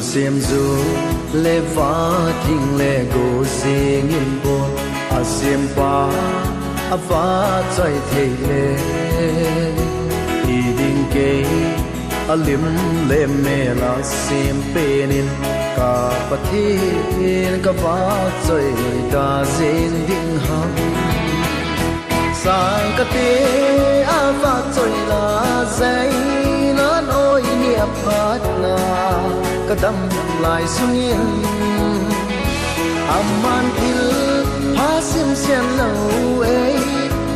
xiêm du lê vá thinh lê gô dê nghìn bồn a xiêm pa a vá chạy thề lê y đinh kê a lim lê mê la xiêm pê nín cả bát thiên cả vá chạy đa dên đinh hăng sang cả tê a vá chạy la dây nan ôi niệm phát na cả đâm lại xuống yên aman thil ha sim xian lâu ấy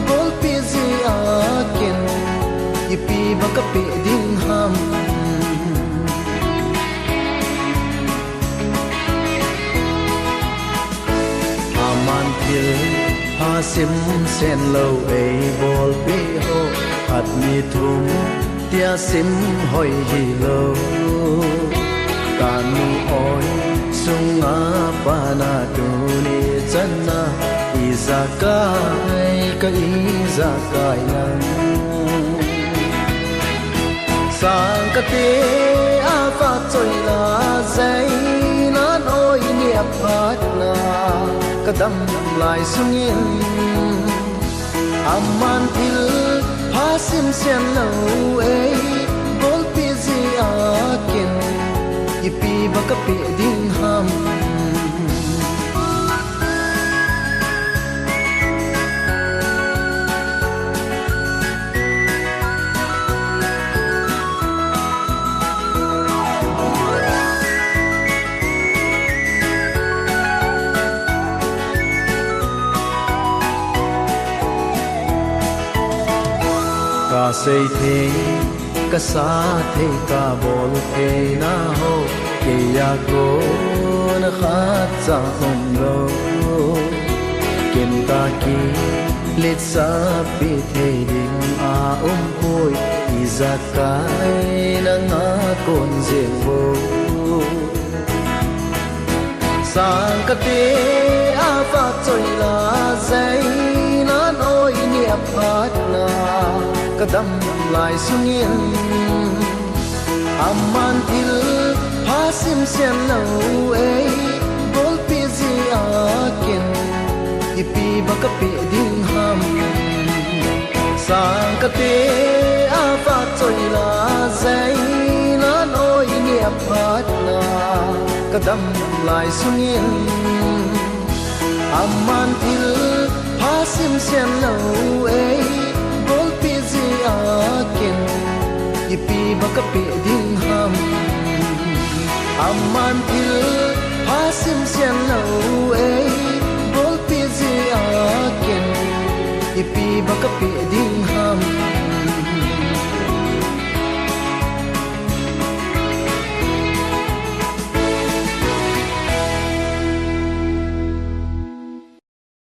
bol pi gì akin ipi baka pi ding ham aman thil ha sim xian lâu ấy bol pi ho at mi thum tia sim hoi hi lâu kanu oi sunga pana tuni channa izakai ka izakai nan sang ka te afa choi la zai nan oi niap phat na ka dam lai sungin aman thil ha sim sian lâu ấy bol pi zi akin ipi baka pi ding ham ka sei the ka sa the ka bol the na ho ke ya ko na khat sa hom lo kem ta ki let sa pi the ding a poi izakai na nga kon je vo sang ka te a fa choi la zai nan oi niap phat na ka dam lai sungin aman thil ha sim sian lâu ấy bol pi zi akin ipi baka pi ding ham sang ka te a fa choi la zai nan oi niap phat na ka dam lai sungin aman thil ha sim sian lâu ấy bol pi zi akin ipi baka pi ding ham aman thil ha sim sian lâu ấy bol pi zi akin ipi baka pi